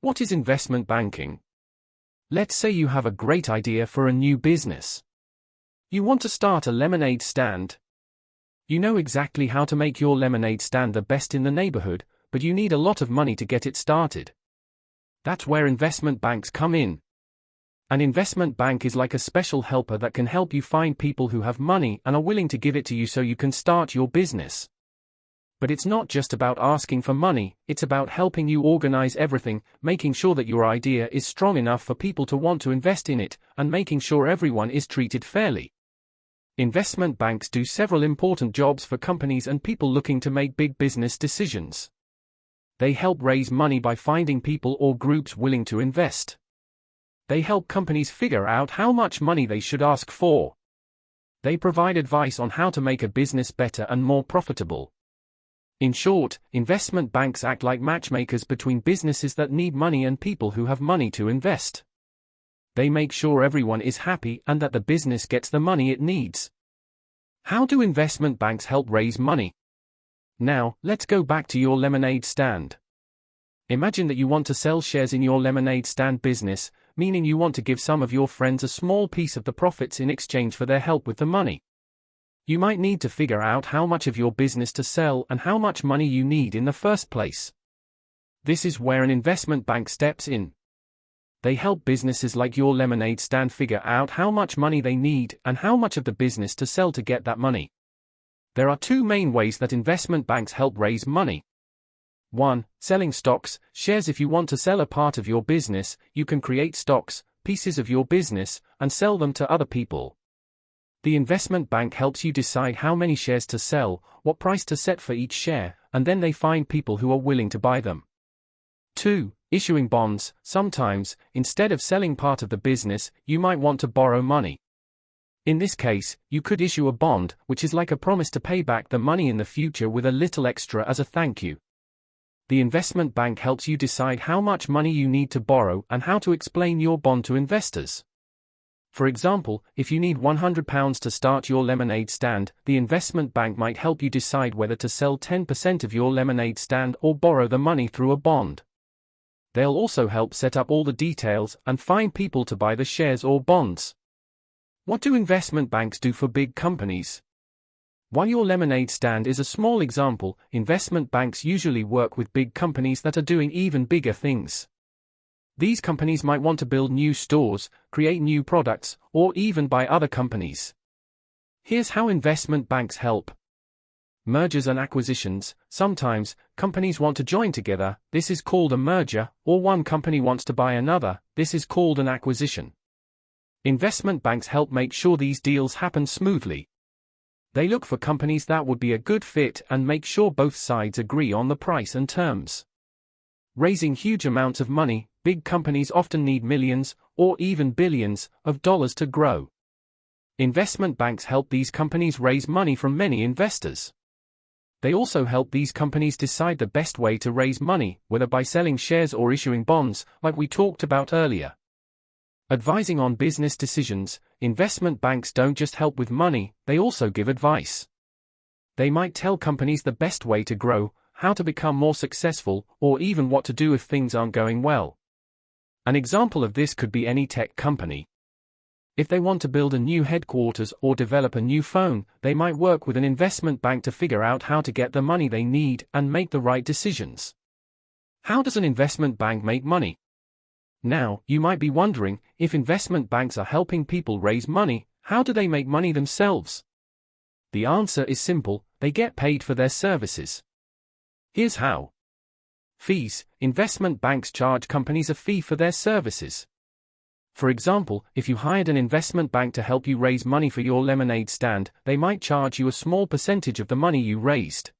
What is investment banking? Let's say you have a great idea for a new business. You want to start a lemonade stand. You know exactly how to make your lemonade stand the best in the neighborhood, but you need a lot of money to get it started. That's where investment banks come in. An investment bank is like a special helper that can help you find people who have money and are willing to give it to you so you can start your business. But it's not just about asking for money, it's about helping you organize everything, making sure that your idea is strong enough for people to want to invest in it, and making sure everyone is treated fairly. Investment banks do several important jobs for companies and people looking to make big business decisions. They help raise money by finding people or groups willing to invest. They help companies figure out how much money they should ask for. They provide advice on how to make a business better and more profitable. In short, investment banks act like matchmakers between businesses that need money and people who have money to invest. They make sure everyone is happy and that the business gets the money it needs. How do investment banks help raise money? Now, let's go back to your lemonade stand. Imagine that you want to sell shares in your lemonade stand business, meaning you want to give some of your friends a small piece of the profits in exchange for their help with the money. You might need to figure out how much of your business to sell and how much money you need in the first place. This is where an investment bank steps in. They help businesses like your lemonade stand figure out how much money they need and how much of the business to sell to get that money. There are two main ways that investment banks help raise money. 1. Selling stocks, shares. If you want to sell a part of your business, you can create stocks, pieces of your business, and sell them to other people. The investment bank helps you decide how many shares to sell, what price to set for each share, and then they find people who are willing to buy them. 2. Issuing bonds. Sometimes, instead of selling part of the business, you might want to borrow money. In this case, you could issue a bond, which is like a promise to pay back the money in the future with a little extra as a thank you. The investment bank helps you decide how much money you need to borrow and how to explain your bond to investors. For example, if you need £100 to start your lemonade stand, the investment bank might help you decide whether to sell 10% of your lemonade stand or borrow the money through a bond. They'll also help set up all the details and find people to buy the shares or bonds. What do investment banks do for big companies? While your lemonade stand is a small example, investment banks usually work with big companies that are doing even bigger things. These companies might want to build new stores, create new products, or even buy other companies. Here's how investment banks help. Mergers and acquisitions. Sometimes, companies want to join together, this is called a merger, or one company wants to buy another, this is called an acquisition. Investment banks help make sure these deals happen smoothly. They look for companies that would be a good fit and make sure both sides agree on the price and terms. Raising huge amounts of money, big companies often need millions, or even billions, of dollars to grow. Investment banks help these companies raise money from many investors. They also help these companies decide the best way to raise money, whether by selling shares or issuing bonds, like we talked about earlier. Advising on business decisions. Investment banks don't just help with money, they also give advice. They might tell companies the best way to grow, how to become more successful, or even what to do if things aren't going well. An example of this could be any tech company. If they want to build a new headquarters or develop a new phone, they might work with an investment bank to figure out how to get the money they need and make the right decisions. How does an investment bank make money? Now, you might be wondering, if investment banks are helping people raise money, how do they make money themselves? The answer is simple, they get paid for their services. Here's how. Fees. Investment banks charge companies a fee for their services. For example, if you hired an investment bank to help you raise money for your lemonade stand, they might charge you a small percentage of the money you raised.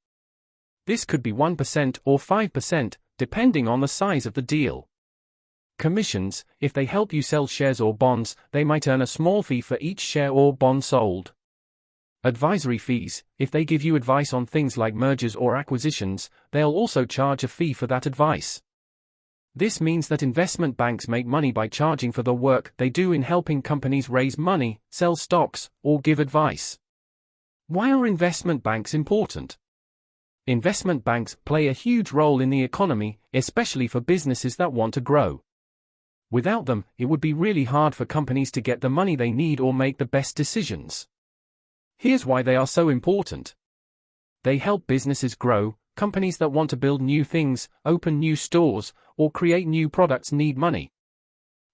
This could be 1% or 5%, depending on the size of the deal. Commissions. If they help you sell shares or bonds, they might earn a small fee for each share or bond sold. Advisory fees. If they give you advice on things like mergers or acquisitions, they'll also charge a fee for that advice. This means that investment banks make money by charging for the work they do in helping companies raise money, sell stocks, or give advice. Why are investment banks important? Investment banks play a huge role in the economy, especially for businesses that want to grow. Without them, it would be really hard for companies to get the money they need or make the best decisions. Here's why they are so important. They help businesses grow. Companies that want to build new things, open new stores, or create new products need money.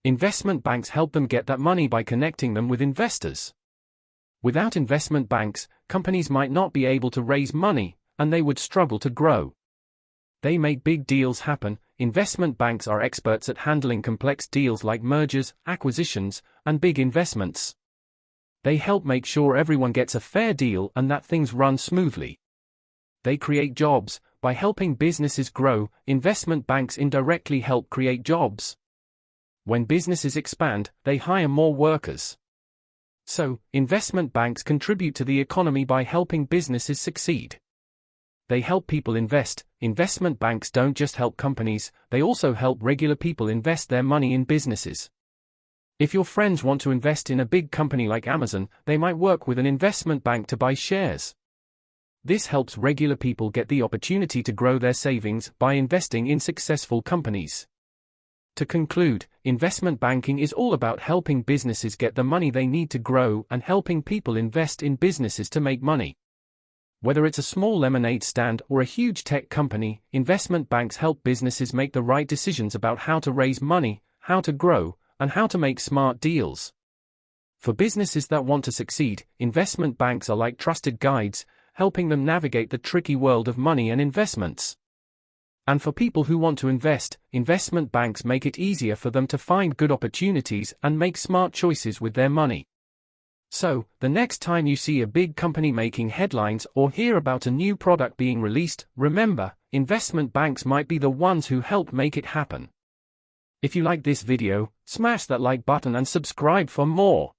Investment banks help them get that money by connecting them with investors. Without investment banks, companies might not be able to raise money, and they would struggle to grow. They make big deals happen. Investment banks are experts at handling complex deals like mergers, acquisitions, and big investments. They help make sure everyone gets a fair deal and that things run smoothly. They create jobs. By helping businesses grow, investment banks indirectly help create jobs. When businesses expand, they hire more workers. So, investment banks contribute to the economy by helping businesses succeed. They help people invest. Investment banks don't just help companies, they also help regular people invest their money in businesses. If your friends want to invest in a big company like Amazon, they might work with an investment bank to buy shares. This helps regular people get the opportunity to grow their savings by investing in successful companies. To conclude, investment banking is all about helping businesses get the money they need to grow and helping people invest in businesses to make money. Whether it's a small lemonade stand or a huge tech company, investment banks help businesses make the right decisions about how to raise money, how to grow, and how to make smart deals. For businesses that want to succeed, investment banks are like trusted guides, helping them navigate the tricky world of money and investments. And for people who want to invest, investment banks make it easier for them to find good opportunities and make smart choices with their money. So, the next time you see a big company making headlines or hear about a new product being released, remember, investment banks might be the ones who help make it happen. If you like this video, smash that like button and subscribe for more.